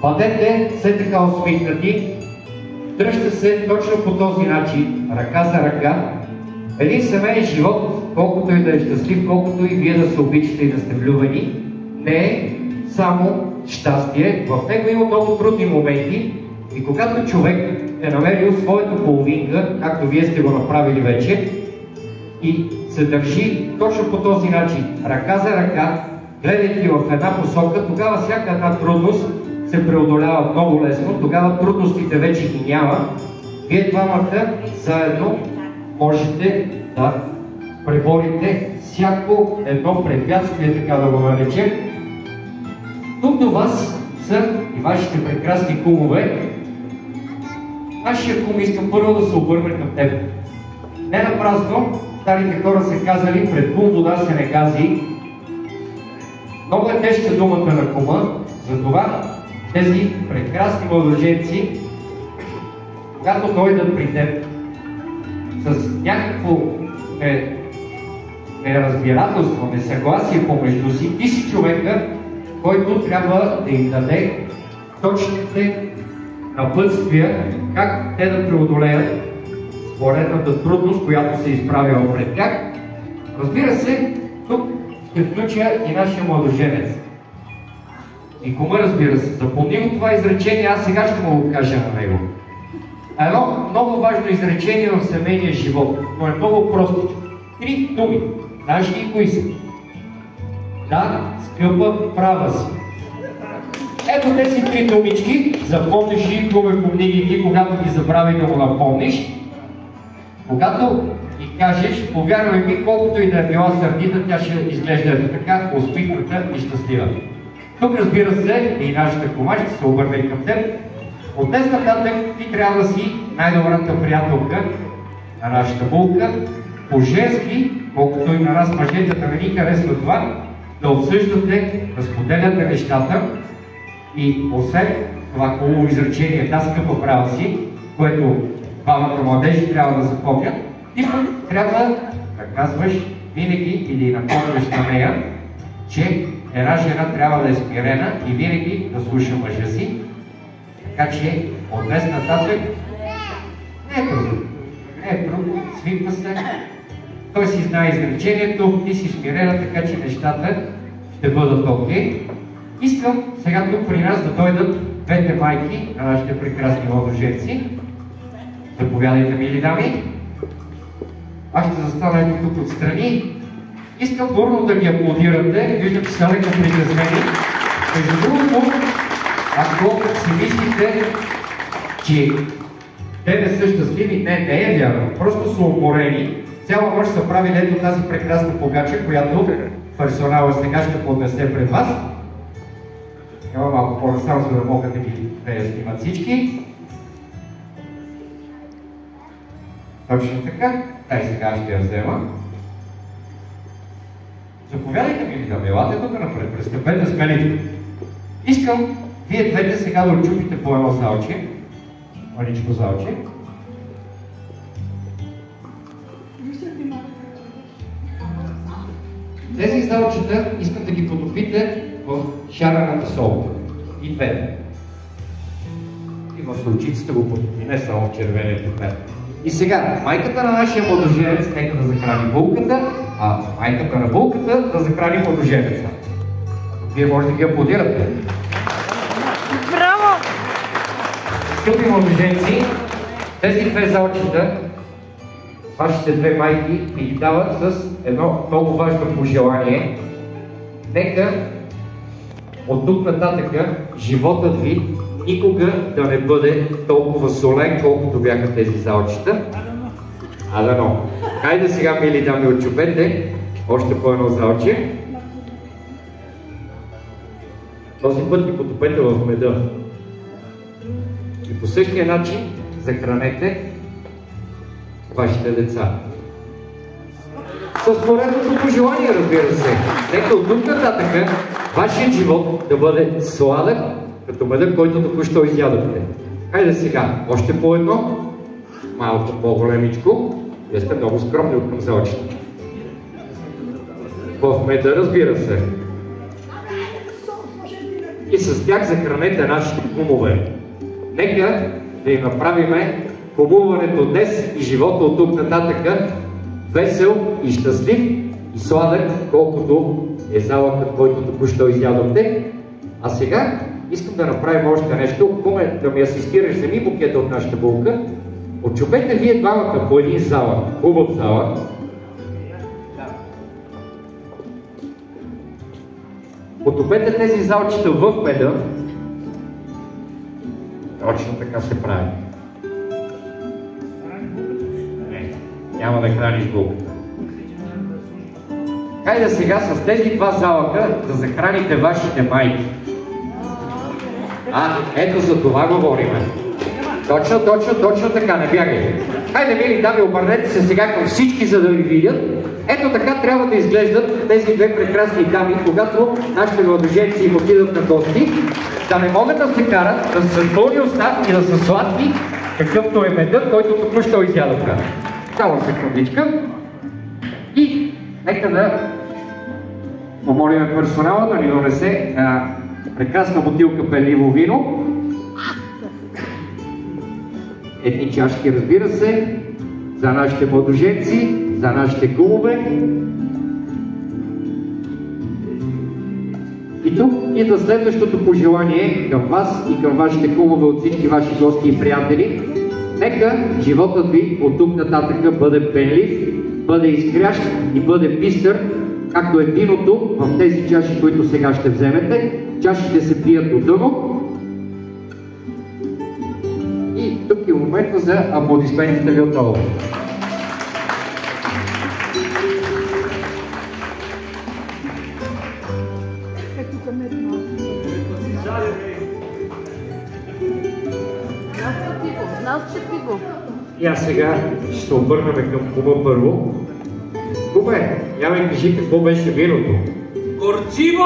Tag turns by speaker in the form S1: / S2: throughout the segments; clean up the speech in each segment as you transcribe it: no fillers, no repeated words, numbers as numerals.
S1: Бъдете все така усмихнати, дръжте се точно по този начин, ръка за ръка. Един семейен живот, колкото и да е щастлив, колкото и вие да се обичате и да сте влюбени, не е само щастие. В него има много трудни моменти и когато човек е намерил своята половинка, както вие сте го направили вече, и се държи точно по този начин, ръка за ръка, гледайки в една посока, тогава всяка една трудност се преодолява много лесно, тогава трудностите вече ги няма. Вие двамата заедно можете да преборите всяко едно препятствие, така да го наречем. Тук до вас са и вашите прекрасни кумове. Нашия кум искам първо да се обърне към теб. Не напразно старите хора са казали, пред кум вода се не гази. Много е тежка думата на кума, затова тези прекрасни младоженци, когато дойдат при теб с някакво неразбирателство, несъгласие помежду си, ти си човека, който трябва да им даде точните напътствия, как те да преодолеят поредната трудност, която се изправила пред тях. Разбира се, тук ще включа и нашия младоженец. И кума, разбира се. Запомни го това изречение, аз сега ще му го кажа на него. Едно много важно изречение в семейния живот, но е много простичко. 3 думи. Знаеш ли кои са? Да, скъпа, права си. Ето тези 3 думички, запомниш ли, помни ги, когато ги забрави да го напомниш. Когато и кажеш, повярвай ми, колкото и да е била сърдита, тя ще изглежда ето така, усмихната и щастлива. Тук, разбира се, и нашата кума ще се обърне и към теб. От днес нататък ти трябва да си най-добрата приятелка на нашата булка. По-женски, колкото и на нас мъжете да не ни харесва това, да обсъждате, да споделяте нещата и освен това хубаво изречение, да, скъпа права си, което двамата младежи трябва да запомнят, ти трябва да казваш винаги или напомняш на нея, че една жена трябва да е смирена и винаги да слуша мъжа си. Така че от днес нататък не е трудно. Не е трудно, свиква се. Той си знае изречението, ти си смирена, така че нещата ще бъдат окей. Искам сега тук при нас да дойдат двете майки на нашите прекрасни младоженци. Заповядайте, мили дами. Аз ще застана ето тук отстрани. Искам бурно да ги аплодирате. Виждам, че са леко притеснени. Между другото, ако си мислите, че те не са щастливи, не е вярно. Просто са уморени. Цяла нощ са правили ето тази прекрасна погача, която персонала сега ще поднесе пред вас. Няма малко по-насам, за да могат да я снимат всички. Точно така. Тай сега ще я взема. Заповядайте, мили дами, елате тук напред, престъпете с мене. Искам вие двете сега да отчупите по едно залче. Маничко залче. Тези залчета искам да ги потопите в шарената сол. И двете. И в случицата го потопи, не само в червения пепел. И сега, майката на нашия младоженец нека да захрани булката, а майката на булката да захрани младоженеца. Вие може да ги аплодирате.
S2: Браво!
S1: Скъпи младоженци, тези две залчета, вашите две майки ви ги дават с едно много важно пожелание. Нека от тук нататък животът ви никога да не бъде толкова солен, колкото бяха тези залчета. А дано. Хайде сега, мили дами, отчупете още по едно залче. Този път ги потопете в меда. И по същия начин захранете вашите деца. С поредното пожелание, разбира се. Нека от тук нататък вашият живот да бъде сладък, като меда, който току-що изядохте. Хайде сега, още по едно, малко по-големичко. Вие сте много скромни от към залчета. В меда, разбира се. и с тях захранете нашите кумове. Нека да им направиме хубуването днес и живота от тук нататък весел и щастлив и сладък, колкото е залъкът, който току-що изядохте. А сега искам да направим още нещо. Куме, да ми асистираш, вземи букета от нашата булка. Отчупете вие двамата по един залък, хубав залък. Потопете тези залчета в меда. Точно така се прави. Не, няма да храниш булката. Хайде сега с тези два залъка да захраните вашите майки. Ето за това говориме. Точно така, не бягайте. Хайде, мили дами, обърнете се сега към всички, за да ви видят. Ето така трябва да изглеждат тези две прекрасни дами, когато нашите младоженци им отидат на гости, да не могат да се карат, да са с пълни уста и да са сладки, какъвто е медът, който току-що изядоха. Само секундичка. И нека да помолим персонала да ни донесе прекрасна бутилка пенливо вино. Едни чашки, разбира се, за нашите младоженци, за нашите кумове. И тук идва следващото пожелание към вас и към вашите кумове от всички ваши гости и приятели. Нека животът ви от тук нататък бъде пенлив, бъде изкрящ и бъде бистър, както е виното в тези чаши, които сега ще вземете. Чашите се пият до дъно. И тук е момента за аплодисментите ви отново. И аз сега ще се обърнем към Кума първо. Куме, я ми кажи какво беше виното.
S2: Горчиво!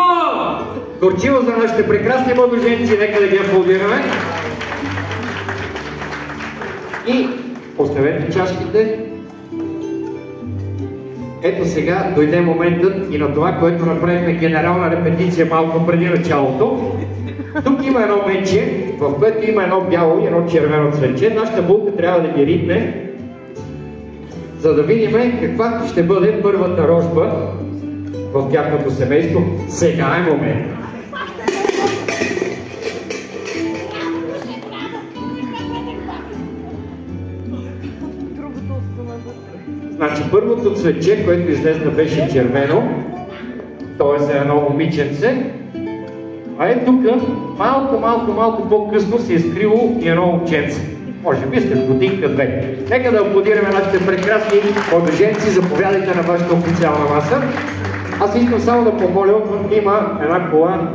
S1: Горчиво за нашите прекрасни младоженци, нека да ги аплодираме. И оставете чашките. Ето сега дойде моментът и на това, което направихме генерална репетиция малко преди началото. Тук има едно мече, в което има едно бяло и едно червено цветче. Нашата булка трябва да ги ритне, за да видим каква ще бъде първата рожба в тяхното семейство. Сега е момент. Значи първото цветче, което излезна, беше червено, т.е. за едно момиченце. А е тук малко по-късно се е скрило и едно момченце. Може би след годинка-две. Нека да аплодираме нашите прекрасни младоженци. Заповядайте на вашата официална маса. Аз искам само да помоля, има една кола